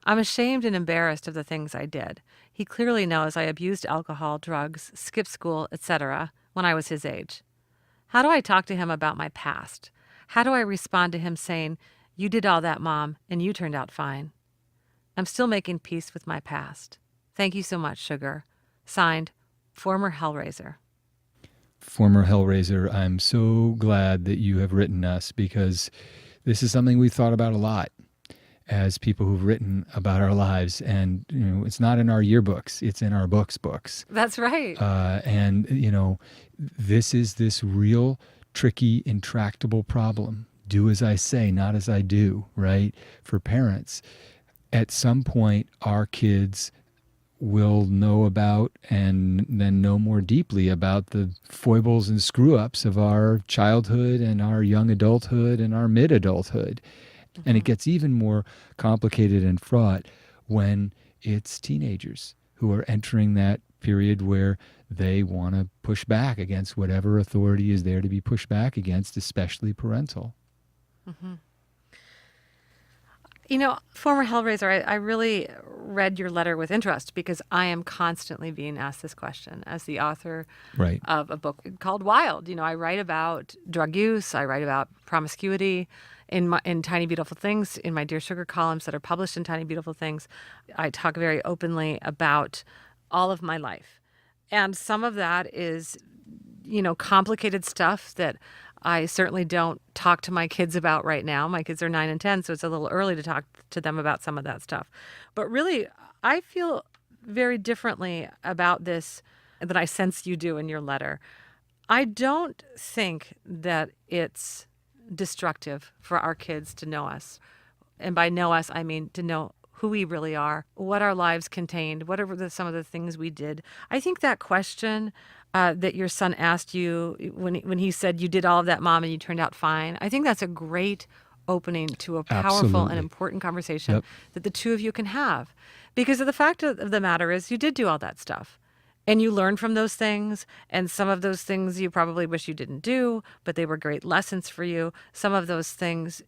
I'm ashamed and embarrassed of the things I did. He clearly knows I abused alcohol, drugs, skipped school, etc. when I was his age. How do I talk to him about my past? How do I respond to him saying, "You did all that, Mom, and you turned out fine"? I'm still making peace with my past. Thank you so much, Sugar. Signed, Former Hellraiser. Former Hellraiser, I'm so glad that you have written us, because this is something we've thought about a lot as people who've written about our lives. And, it's not in our yearbooks, it's in our books. That's right. And, this is this real, tricky, intractable problem. Do as I say, not as I do, right? For parents, at some point, our kids will know about and then know more deeply about the foibles and screw-ups of our childhood and our young adulthood and our mid-adulthood. And it gets even more complicated and fraught when it's teenagers who are entering that period where they want to push back against whatever authority is there to be pushed back against, especially parental. Mm-hmm. Former Hellraiser, I really read your letter with interest because I am constantly being asked this question as the author Right. of a book called Wild. I write about drug use, I write about promiscuity in Tiny Beautiful Things, in my Dear Sugar columns that are published in Tiny Beautiful Things. I talk very openly about all of my life. And some of that is, complicated stuff that I certainly don't talk to my kids about right now. My kids are 9 and 10, so it's a little early to talk to them about some of that stuff. But really, I feel very differently about this than I sense you do in your letter. I don't think that it's destructive for our kids to know us. And by know us, I mean to know who we really are, what our lives contained, what are some of the things we did. I think that question that your son asked you when he said, "You did all of that, Mom, and you turned out fine," I think that's a great opening to a powerful Absolutely. and important conversation Yep. that the two of you can have. Because the fact of the matter is, you did do all that stuff. And you learned from those things, and some of those things you probably wish you didn't do, but they were great lessons for you. Some of those things,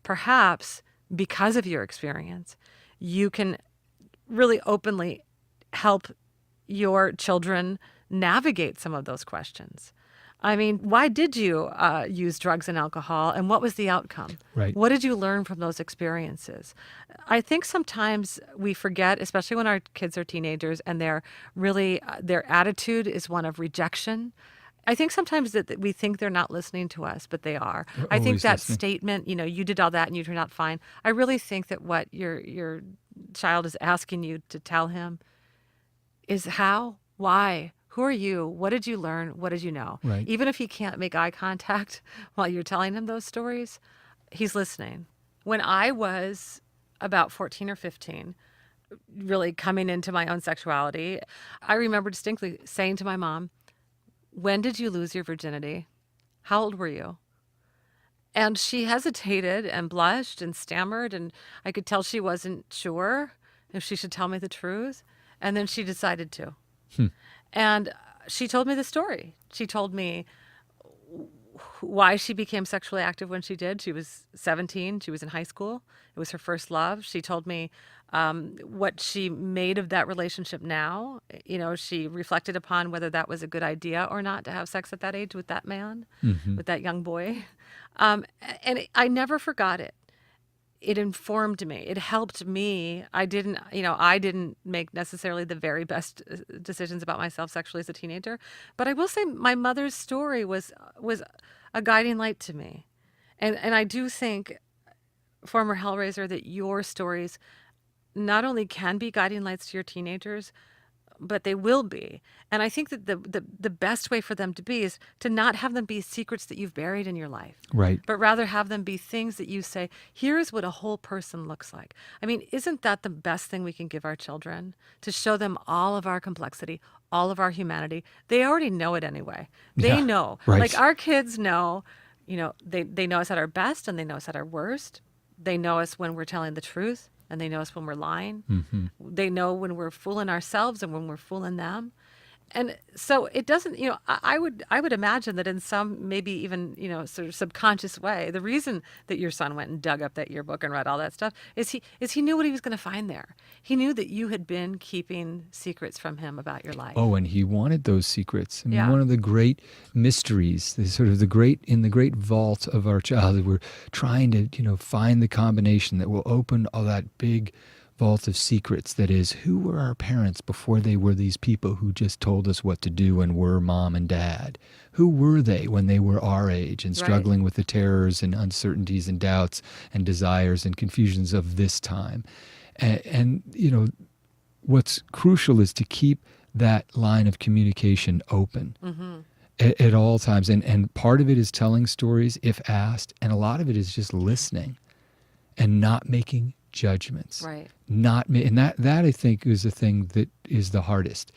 perhaps because of your experience, you can really openly help your children navigate some of those questions. I mean, why did you use drugs and alcohol, and what was the outcome? Right. What did you learn from those experiences? I think sometimes we forget, especially when our kids are teenagers and they're really, their attitude is one of rejection. I think sometimes that we think they're not listening to us, but they are. They're I think always that listening. statement, you did all that and you turned out fine. I really think that what your child is asking you to tell him is how, why, who are you, what did you learn, what did you know? Right. Even if he can't make eye contact while you're telling him those stories, he's listening. When I was about 14 or 15, really coming into my own sexuality, I remember distinctly saying to my mom, "When did you lose your virginity? How old were you?" And she hesitated and blushed and stammered, and I could tell she wasn't sure if she should tell me the truth. And then she decided to. And she told me the story. She told me why she became sexually active when she did. She was 17. She was in high school. It was her first love. She told me what she made of that relationship now. She reflected upon whether that was a good idea or not to have sex at that age with that man, with that young boy. And I never forgot it. It informed me. It helped me. I didn't make necessarily the very best decisions about myself sexually as a teenager, but I will say my mother's story was a guiding light to me. And I do think, former Hellraiser, that your stories not only can be guiding lights to your teenagers, but they will be. And I think that the best way for them to be is to not have them be secrets that you've buried in your life. Right. But rather have them be things that you say, here's what a whole person looks like. I mean, isn't that the best thing we can give our children? To show them all of our complexity, all of our humanity. They already know it anyway. They Yeah, know. right. Like our kids know, they know us at our best and they know us at our worst. They know us when we're telling the truth. And they know us when we're lying. Mm-hmm. They know when we're fooling ourselves and when we're fooling them. And so it doesn't, I would imagine that in some, maybe even, sort of subconscious way, the reason that your son went and dug up that yearbook and read all that stuff is he knew what he was going to find there. He knew that you had been keeping secrets from him about your life. Oh, and he wanted those secrets. I mean, Yeah. one of the great mysteries, in the great vault of our childhood, we're trying to, find the combination that will open all that big vault of secrets. That is, who were our parents before they were these people who just told us what to do and were mom and dad? Who were they when they were our age and Right. struggling with the terrors and uncertainties and doubts and desires and confusions of this time? And what's crucial is to keep that line of communication open at all times. And part of it is telling stories if asked, and a lot of it is just listening and not making judgments. Right. And that I think is the thing that is the hardest,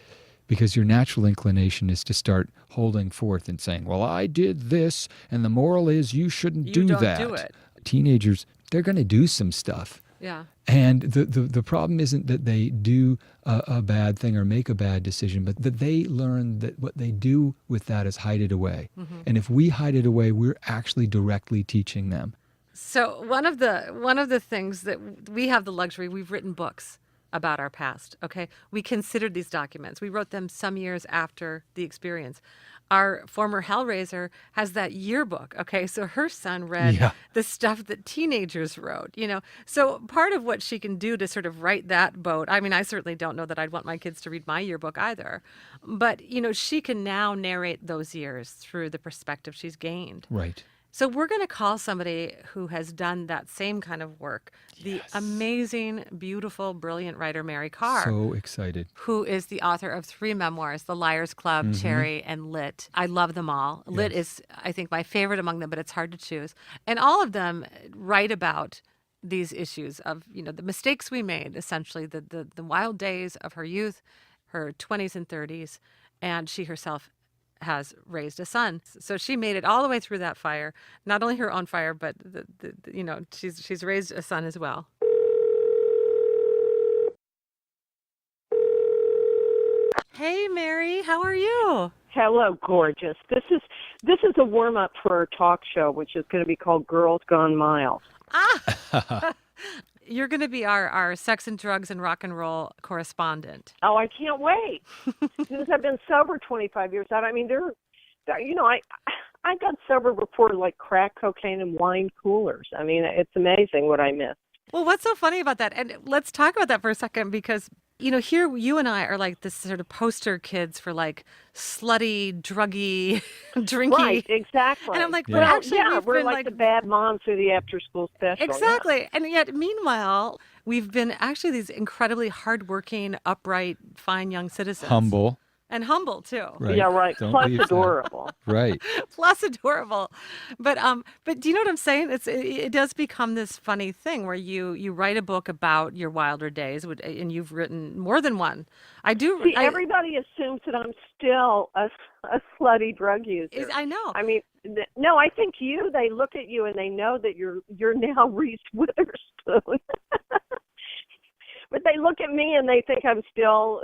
because your natural inclination is to start holding forth and saying, well, I did this, and the moral is you shouldn't You do don't that. do it. Teenagers, they're going to do some stuff. Yeah. And the problem isn't that they do a bad thing or make a bad decision, but that they learn that what they do with that is hide it away. And if we hide it away, we're actually directly teaching them. So one of the things that we have the luxury, we've written books about our past. Okay, we considered these documents. We wrote them some years after the experience. Our former Hellraiser has that yearbook. Okay, so her son read Yeah. the stuff that teenagers wrote. So part of what she can do to sort of right that boat. I mean, I certainly don't know that I'd want my kids to read my yearbook either, but she can now narrate those years through the perspective she's gained. Right. So we're going to call somebody who has done that same kind of work, the amazing, beautiful, brilliant writer Mary Carr, So excited. who is the author of 3 memoirs, The Liar's Club, Cherry, and Lit. I love them all. Lit is, I think, my favorite among them, but it's hard to choose. And all of them write about these issues of, the mistakes we made, essentially, the wild days of her youth, her 20s and 30s, and she herself has raised a son. So she made it all the way through that fire, not only her own fire, but she's raised a son as well. Hey, Mary, how are you? Hello, gorgeous. This is a warm up for our talk show, which is going to be called Girls Gone Mild. You're going to be our sex and drugs and rock and roll correspondent. Oh, I can't wait. Since I've been sober 25 years out, I mean, I got sober before like crack cocaine and wine coolers. I mean, it's amazing what I missed. Well, what's so funny about that? And let's talk about that for a second, because here you and I are like this sort of poster kids for like slutty, druggy, drinky. Right, exactly. And I'm like, Yeah. but actually, we're like the bad moms through the after-school special. exactly. Yeah. And yet, meanwhile, we've been actually these incredibly hardworking, upright, fine young citizens. Humble. And humble too. Right. Yeah, right. Don't Plus leave that. adorable. Right. Plus adorable. But do you know what I'm saying? It does become this funny thing where you write a book about your wilder days, and you've written more than one. I do. See, everybody assumes that I'm still a slutty drug user. I know. I mean, no, I think they look at you and they know that you're now Reese Witherspoon. But they look at me and they think I'm still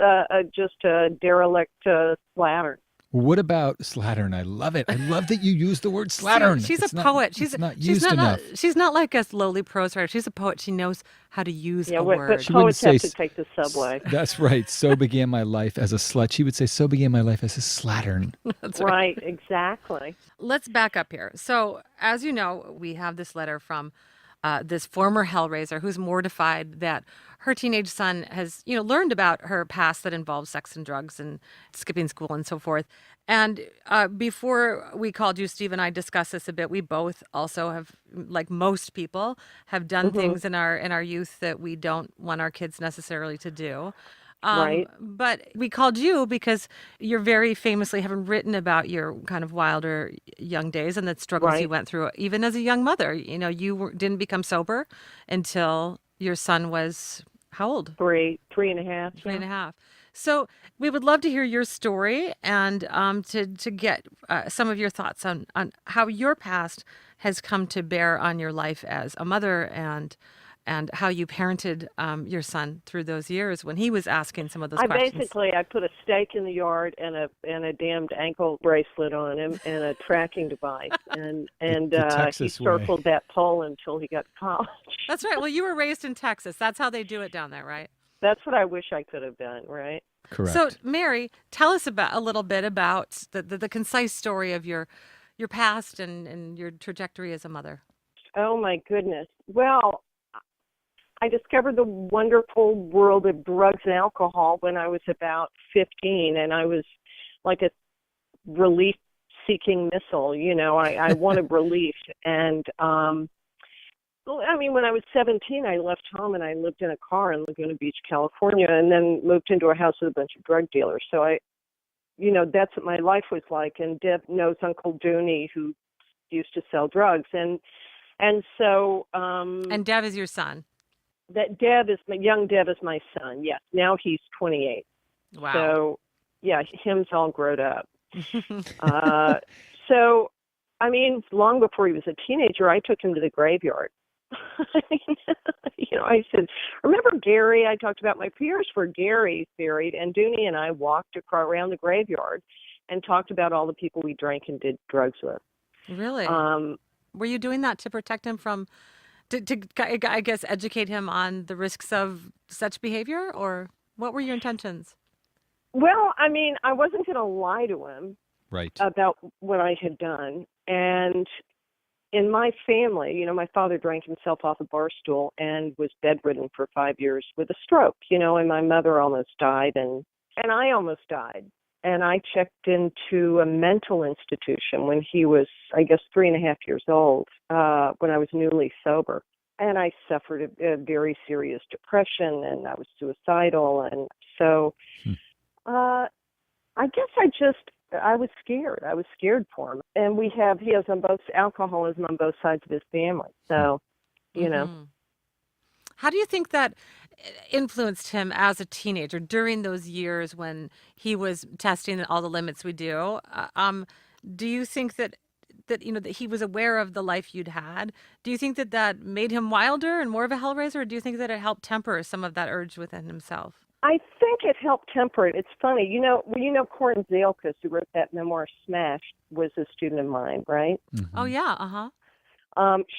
just a derelict slattern. What about slattern? I love it. I love that you use the word slattern. She's It's a not- poet. it's not used enough. She's not like a lowly prose writer. She's a poet. She knows how to use a word. But She wouldn't poets have say to take the subway. That's right. So began my life as a slut. She would say, so began my life as a slattern. That's right. Right, exactly. Let's back up here. So, as you know, we have this letter from this former Hellraiser who's mortified that her teenage son has, learned about her past that involves sex and drugs and skipping school and so forth. And before we called you, Steve and I discussed this a bit. We both also have, like most people, have done things in our youth that we don't want our kids necessarily to do. Right. But we called you because you're very famously having written about your kind of wilder young days and the struggles you went through, even as a young mother. Didn't become sober until your son was how old? Three and a half. Three and a half. So we would love to hear your story and to get some of your thoughts on how your past has come to bear on your life as a mother and and how you parented your son through those years when he was asking some of those I questions. I put a stake in the yard and a damned ankle bracelet on him and a tracking device, and The he Texas way. circled that pole until he got to college. That's right. Well, you were raised in Texas. That's how they do it down there, right? That's what I wish I could have done, right? So, Correct. Mary, tell us about a little bit about the concise story of your past and your trajectory as a mother. Oh my goodness. Well, I discovered the wonderful world of drugs and alcohol when I was about 15, and I was like a relief-seeking missile. I wanted relief, and well, I mean, when I was 17, I left home and I lived in a car in Laguna Beach, California, and then moved into a house with a bunch of drug dealers. So that's what my life was like. And Deb knows Uncle Dooney, who used to sell drugs, and so And Dev is your son. that young Deb is my son. Yes, now he's 28. Wow. So yeah, him's all grown up. So I mean, long before he was a teenager, I took him to the graveyard. I said, remember Gary? I talked about my peers where Gary's buried, and Dooney and I walked around the graveyard and talked about all the people we drank and did drugs with. Really? Were you doing that to protect him from, I guess, educate him on the risks of such behavior, or what were your intentions? Well, I mean, I wasn't going to lie to him Right. about what I had done. And in my family, my father drank himself off a bar stool and was bedridden for 5 years with a stroke, and my mother almost died, and I almost died. And I checked into a mental institution when he was, I guess, 3.5 years old, when I was newly sober. And I suffered a very serious depression, and I was suicidal. And so I guess I was scared. I was scared for him. And he has alcoholism on both sides of his family. So, Mhm. How do you think that influenced him as a teenager during those years when he was testing all the limits we do? Do you think that he was aware of the life you'd had? Do you think that made him wilder and more of a Hellraiser, or do you think that it helped temper some of that urge within himself? I think it helped temper it. It's funny, Corin Zalkus, who wrote that memoir Smash, was a student of mine, right? Mm-hmm. Oh yeah, uh-huh.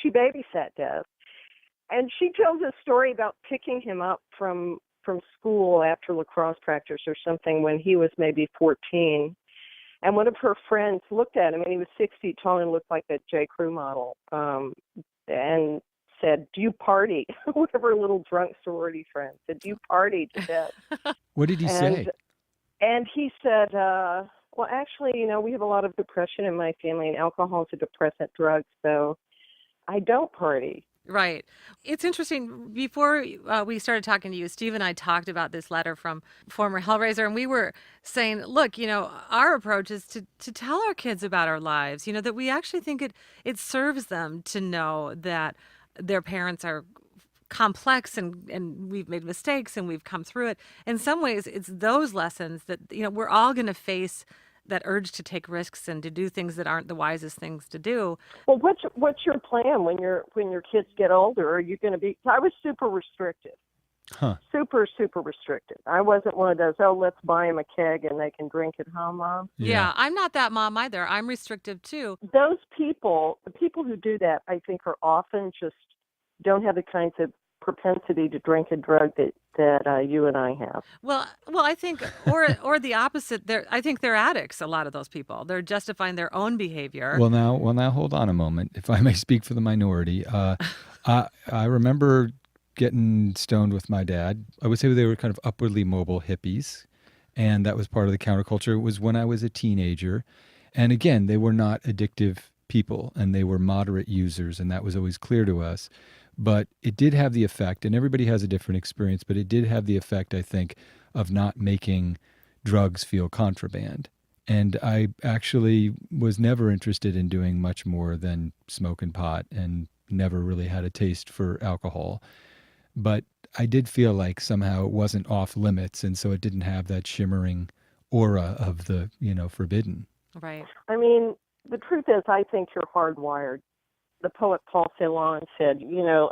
She babysat Dev, and she tells a story about picking him up from school after lacrosse practice or something when he was maybe 14. And one of her friends looked at him, and he was 6 feet tall and looked like a J. Crew model, and said, "Do you party?" One of her little drunk sorority friends said, "Do you party to death?" What did he say? And he said, well, actually, we have a lot of depression in my family, and alcohol is a depressant drug, so I don't party. Right. It's interesting. Before we started talking to you, Steve and I talked about this letter from former Hellraiser, and we were saying, look, our approach is to tell our kids about our lives, that we actually think it serves them to know that their parents are complex and we've made mistakes and we've come through it. In some ways, it's those lessons that, we're all going to face that urge to take risks and to do things that aren't the wisest things to do. Well, what's your plan when your kids get older? Are you going to be? I was super restrictive, super restrictive. I wasn't one of those. Oh, let's buy them a keg and they can drink at home, Mom. Yeah, I'm not that mom either. I'm restrictive too. Those people, the people who do that, I think, are often just don't have the kinds of propensity to drink and drug that you and I have. Well, I think, or the opposite. I think they're addicts. A lot of those people, they're justifying their own behavior. Well, now, hold on a moment. If I may speak for the minority, I remember getting stoned with my dad. I would say they were kind of upwardly mobile hippies, and that was part of the counterculture. It was when I was a teenager, and again, they were not addictive people, and they were moderate users, and that was always clear to us. But it did have the effect, and everybody has a different experience, but it did have the effect, I think, of not making drugs feel contraband. And I actually was never interested in doing much more than smoking pot and never really had a taste for alcohol. But I did feel like somehow it wasn't off limits, and so it didn't have that shimmering aura of the, forbidden. Right. I mean, the truth is, I think you're hardwired the poet Paul Celan said,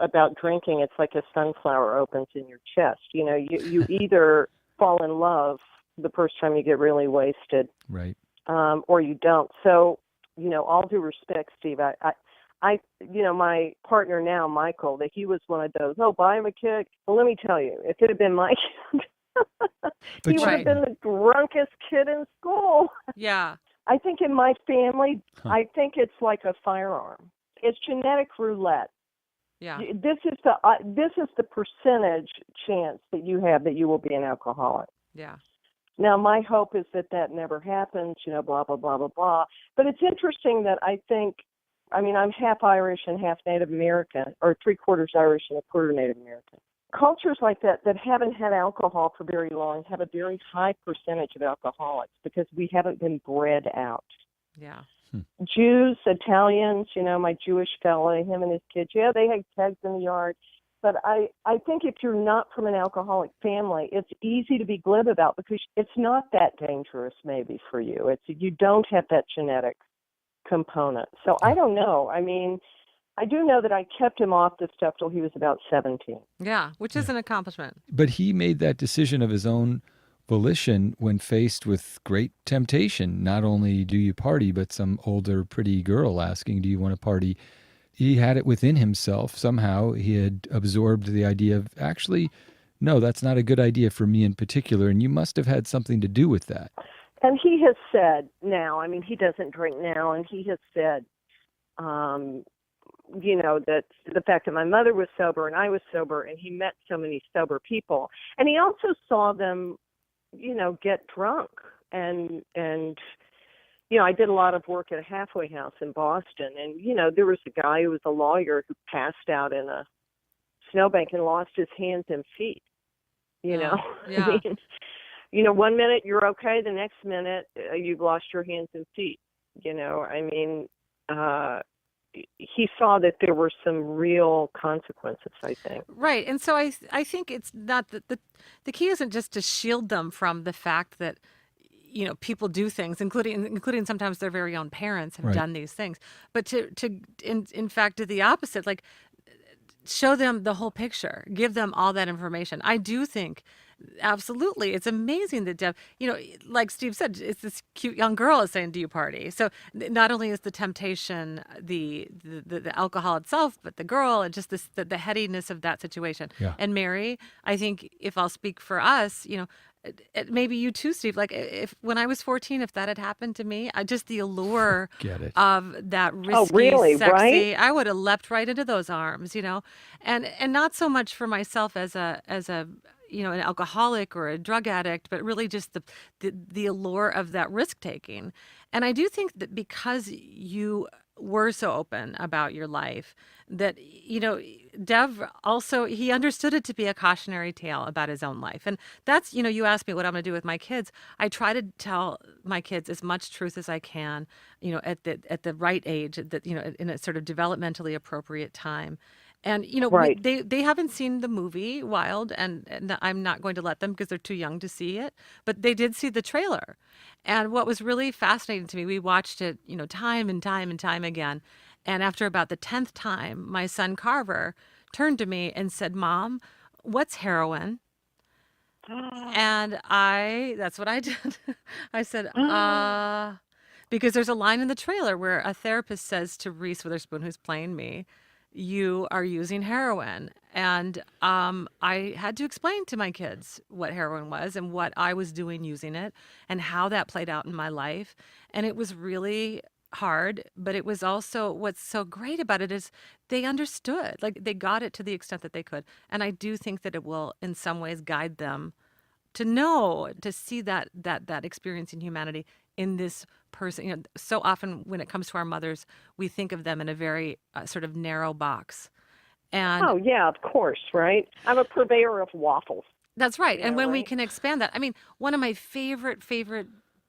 about drinking, it's like a sunflower opens in your chest. You either fall in love the first time you get really wasted, Right. or you don't. So, all due respect, Steve, my partner now, Michael, that he was one of those, buy him a kid. Well, let me tell you, if it had been my kid, he would have been the drunkest kid in school. Yeah. I think in my family, Huh. I think it's like a firearm. It's genetic roulette. Yeah. This is the percentage chance that you have that you will be an alcoholic. Yeah. Now, my hope is that never happens, blah, blah, blah, blah, blah. But it's interesting that I'm half Irish and half Native American, or 3/4 Irish and 1/4 Native American. Cultures like that haven't had alcohol for very long have a very high percentage of alcoholics because we haven't been bred out. Yeah. Jews, Italians, my Jewish fella, him and his kids, they had kegs in the yard. But I think if you're not from an alcoholic family, it's easy to be glib about because it's not that dangerous maybe for you. You don't have that genetic component. So I don't know. I mean, I do know that I kept him off the stuff till he was about 17. Yeah, which is an accomplishment. But he made that decision of his own volition when faced with great temptation. Not only do you party, but some older, pretty girl asking, do you want to party? He had it within himself. Somehow he had absorbed the idea of, actually, no, that's not a good idea for me in particular. And you must have had something to do with that. And he has said now, he doesn't drink now, and he has said, that the fact that my mother was sober and I was sober, and he met so many sober people. And he also saw them, get drunk. And I did a lot of work at a halfway house in Boston. And, there was a guy who was a lawyer who passed out in a snowbank and lost his hands and feet, Yeah. Yeah. 1 minute you're okay, the next minute you've lost your hands and feet. He saw that there were some real consequences, I think. Right. And so I think it's not that the key isn't just to shield them from the fact that, people do things, including sometimes their very own parents have done these things, but to in fact do the opposite, like show them the whole picture, give them all that information. I do think absolutely it's amazing that Deb, like Steve said, it's this cute young girl is saying, do you party? So not only is the temptation the alcohol itself, but the girl and just the headiness of that situation. Yeah. And Mary, I think if I'll speak for us, maybe you too, Steve, like if when I was 14, if that had happened to me, just the allure Get it. of that risky, really? sexy, Right? I would have leapt right into those arms, and not so much for myself as a an alcoholic or a drug addict, but really just the allure of that risk taking. And I do think that because you were so open about your life, that Dev also, he understood it to be a cautionary tale about his own life. And that's, you asked me what I'm going to do with my kids. I try to tell my kids as much truth as I can, at the right age, that in a sort of developmentally appropriate time. And Right. they haven't seen the movie Wild, and I'm not going to let them because they're too young to see it. But they did see the trailer, and what was really fascinating to me, we watched it, time and time and time again. And after about the 10th time, my son Carver turned to me and said, "Mom, what's heroin?" And that's what I did. I said, because there's a line in the trailer where a therapist says to Reese Witherspoon, who's playing me, you are using heroin. And I had to explain to my kids what heroin was and what I was doing using it and how that played out in my life. And it was really hard, but it was also, what's so great about it is they understood, like they got it to the extent that they could. And I do think that it will in some ways guide them to see that experience in humanity in this person. So often when it comes to our mothers, we think of them in a very sort of narrow box. And Oh, yeah, of course, right? I'm a purveyor of waffles. that's right. And when we Right? can expand that, I mean, one of my favorite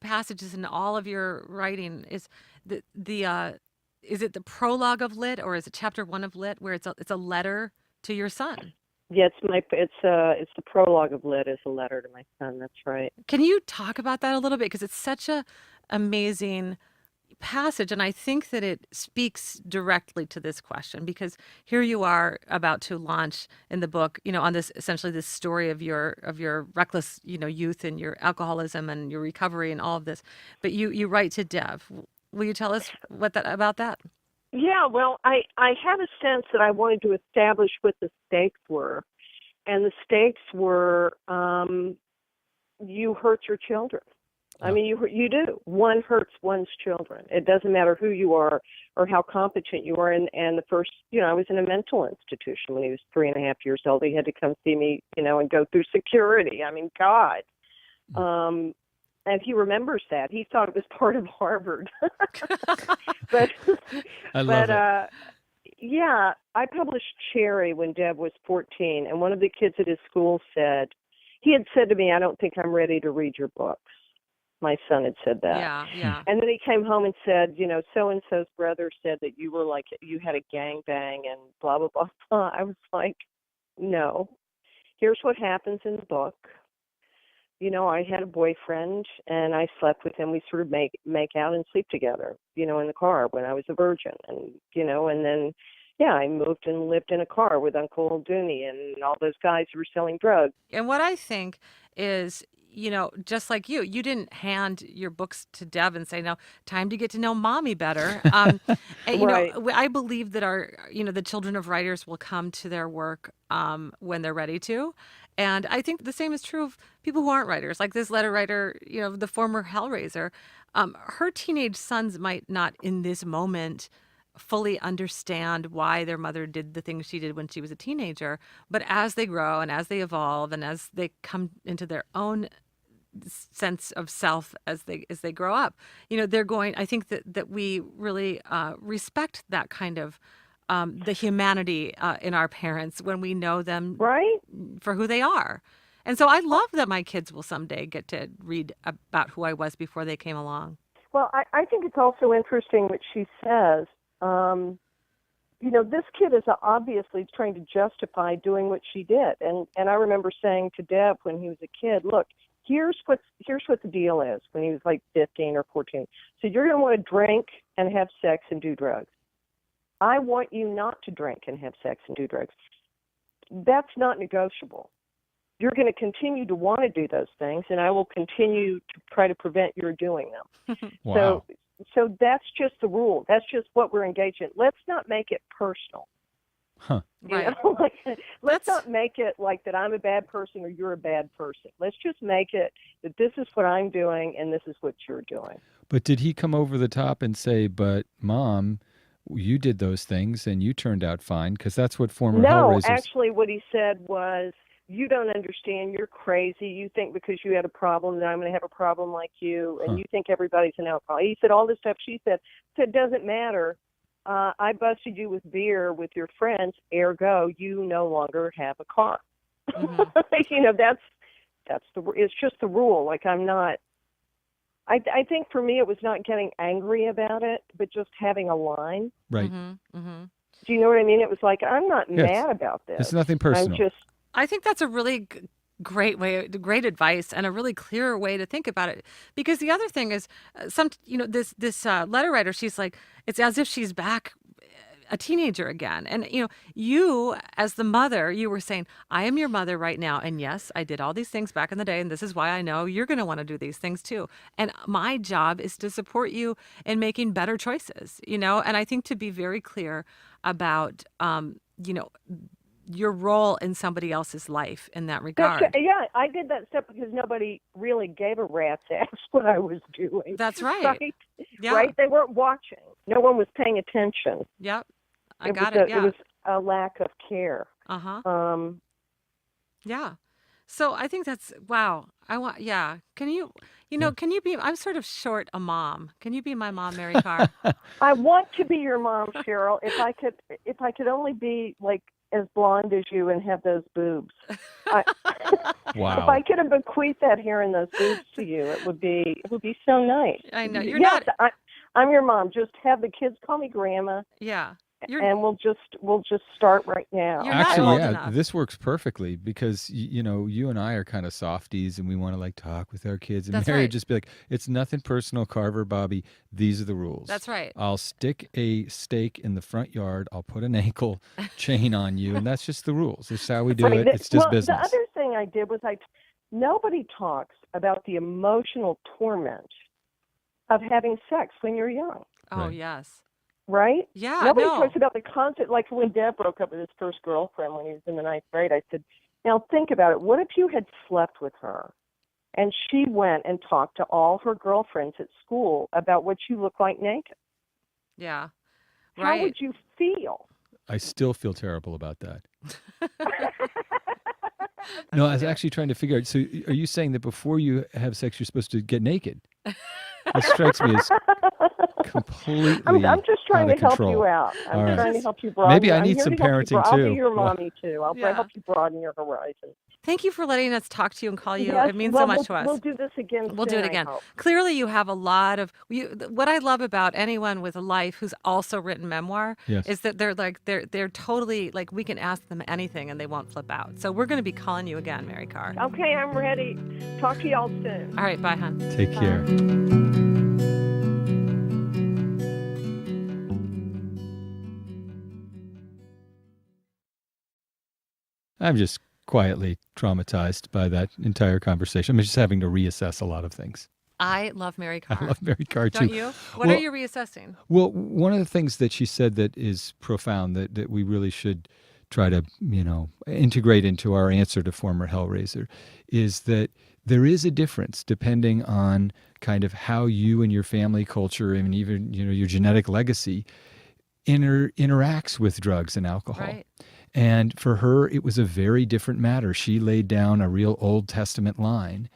passages in all of your writing is is it the prologue of Lit, or is it chapter 1 of Lit, where it's a letter to your son? Yeah, it's the prologue of Lit is a letter to my son. That's right. Can you talk about that a little bit? Because it's such a amazing passage, and I think that it speaks directly to this question, because here you are about to launch in the book, on this, essentially this story of your reckless, youth and your alcoholism and your recovery and all of this. But you write to Dev. Will you tell us about that? Yeah, well, I had a sense that I wanted to establish what the stakes were. And the stakes were you hurt your children. I mean, you do. One hurts one's children. It doesn't matter who you are or how competent you are. And the first, I was in a mental institution when he was 3.5 years old. He had to come see me, and go through security. I mean, God. And he remembers that. He thought it was part of Harvard. but I love it. Yeah, I published Cherry when Deb was 14, and one of the kids at his school he had said to me, I don't think I'm ready to read your books. My son had said that. Yeah. And then he came home and said, so-and-so's brother said that you were like, you had a gangbang and blah, blah, blah, blah. I was like, no. Here's what happens in the book. I had a boyfriend, and I slept with him. We sort of make out and sleep together, in the car when I was a virgin. And, and then, I moved and lived in a car with Uncle Dooney and all those guys who were selling drugs. And what I think is, just like you didn't hand your books to Dev and say, no, time to get to know mommy better. And, Right. I believe that the children of writers will come to their work when they're ready to. And I think the same is true of people who aren't writers, like this letter writer, the former Hellraiser. Her teenage sons might not in this moment fully understand why their mother did the things she did when she was a teenager. But as they grow and as they evolve and as they come into their own sense of self as they grow up, they're going, I think that we really respect that kind of the humanity in our parents when we know them Right. for who they are. And so I love that my kids will someday get to read about who I was before they came along. Well, I think it's also interesting what she says. This kid is obviously trying to justify doing what she did. And I remember saying to Deb when he was a kid, look, here's what the deal is, when he was like 15 or 14. So you're going to want to drink and have sex and do drugs. I want you not to drink and have sex and do drugs. That's not negotiable. You're going to continue to want to do those things, and I will continue to try to prevent your doing them. Wow. So that's just the rule. That's just what we're engaged in. Let's not make it personal. Huh. Right. Let's not make it like that I'm a bad person or you're a bad person. Let's just make it that this is what I'm doing and this is what you're doing. But did he come over the top and say, but Mom, you did those things and you turned out fine? Because that's what former Hellraisers... No, actually what he said was, you don't understand, you're crazy. You think because you had a problem that I'm going to have a problem like you, and you think everybody's an alcoholic. He said all this stuff she said. It doesn't matter. I busted you with beer with your friends, ergo, you no longer have a car. Mm-hmm. It's just the rule. Like, I'm not, I think for me it was not getting angry about it, but just having a line. Right. Mm-hmm. Mm-hmm. Do you know what I mean? It was like, I'm not mad about this. It's nothing personal. I think that's a really great great advice and a really clear way to think about it. Because the other thing is, this letter writer, she's like, it's as if she's back a teenager again. And, you as the mother, you were saying, I am your mother right now. And yes, I did all these things back in the day. And this is why I know you're going to want to do these things too. And my job is to support you in making better choices, and I think to be very clear about, your role in somebody else's life in that regard. Yeah, I did that stuff because nobody really gave a rat's ass what I was doing. That's right. Right? Yeah. Right? They weren't watching. No one was paying attention. Yep. It was a lack of care. Uh-huh. Yeah. So I think that's, wow. Can you be, I'm sort of short a mom. Can you be my mom, Mary Carr? I want to be your mom, Cheryl. If I could only be like as blonde as you and have those boobs. Wow. If I could have bequeathed that hair and those boobs to you, it would be so nice. I know. I'm your mom. Just have the kids call me grandma. Yeah. and we'll just start right now. You're not Actually, old yeah, enough. this works perfectly because you and I are kind of softies, and we want to like talk with our kids. And That's Mary right. would just be like, "It's nothing personal, Carver, Bobby. These are the rules. That's right. I'll stick a stake in the front yard. I'll put an ankle chain on you, and that's just the rules. It's how we do Right. it. It's just Well, business." the other thing I did was nobody talks about the emotional torment of having sex when you're young, Oh, Right. yes. right? Yeah, Nobody no. talks about the concept. Like when Dad broke up with his first girlfriend when he was in the 9th grade, I said, now think about it. What if you had slept with her and she went and talked to all her girlfriends at school about what you look like naked? Yeah. How Right. would you feel? I still feel terrible about that. No, I was actually trying to figure out. So, are you saying that before you have sex, you're supposed to get naked? That strikes me as completely I'm just trying out to of help control. you out. All I'm right. trying to help you broaden. Maybe I I'm need here some to help you parenting I'll too. be your Wow. mommy too. I'll Yeah. help you broaden your horizon. Thank you for letting us talk to you and call you. Yes, It means well, so much to us. We'll do this again. We'll do soon, it I again. hope. Clearly, you have a lot of what I love about anyone with a life who's also written memoir Yes. is that they're totally like we can ask them anything and they won't flip out. So we're going to be calling you again, Mary Carr. Okay, I'm ready. Talk to y'all soon. All right, bye, hon. Take care. I'm just quietly traumatized by that entire conversation. I'm just having to reassess a lot of things. I love Mary Carr. I love Mary Carr too. Don't you? What Well- are you reassessing? Well, one of the things that she said that is profound that we really should try to, integrate into our answer to former Hellraiser is that there is a difference depending on kind of how you and your family culture and even, your genetic legacy interacts with drugs and alcohol. Right. And for her, it was a very different matter. She laid down a real Old Testament line.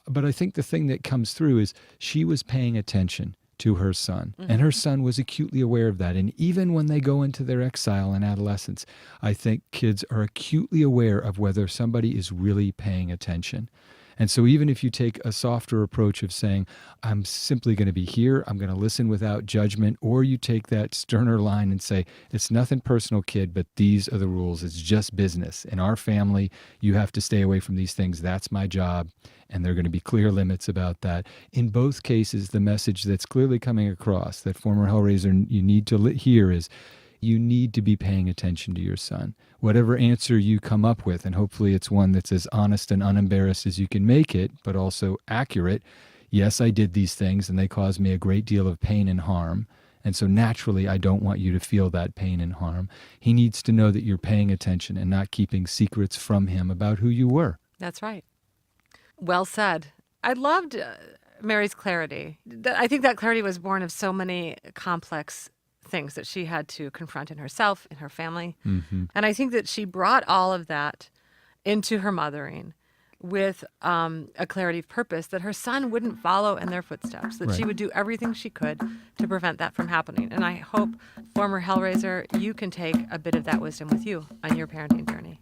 But I think the thing that comes through is she was paying attention to her son, and her son was acutely aware of that. And even when they go into their exile and adolescence, I think kids are acutely aware of whether somebody is really paying attention. And so even if you take a softer approach of saying, I'm simply going to be here, I'm going to listen without judgment, or you take that sterner line and say, it's nothing personal, kid, but these are the rules. It's just business. In our family, you have to stay away from these things. That's my job. And there are going to be clear limits about that. In both cases, the message that's clearly coming across that former Hellraiser you need to hear is, you need to be paying attention to your son. Whatever answer you come up with, and hopefully it's one that's as honest and unembarrassed as you can make it, but also accurate. Yes, I did these things and they caused me a great deal of pain and harm. And so naturally, I don't want you to feel that pain and harm. He needs to know that you're paying attention and not keeping secrets from him about who you were. That's right. Well said. I loved Mary's clarity. I think that clarity was born of so many complex things that she had to confront in herself, in her family. Mm-hmm. And I think that she brought all of that into her mothering with a clarity of purpose that her son wouldn't follow in their footsteps, that she Right. would do everything she could to prevent that from happening. And I hope, former Hellraiser, you can take a bit of that wisdom with you on your parenting journey.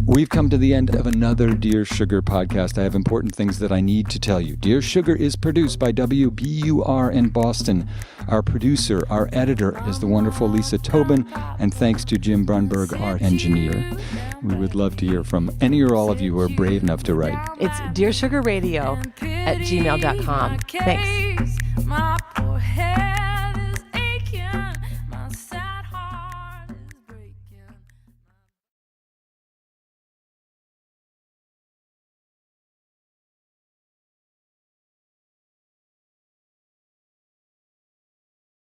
We've come to the end of another Dear Sugar podcast. I have important things that I need to tell you. Dear Sugar is produced by WBUR in Boston. Our producer, our editor is the wonderful Lisa Tobin, and thanks to Jim Brunberg, our engineer. We would love to hear from any or all of you who are brave enough to write. It's dearsugarradio@gmail.com. Thanks. My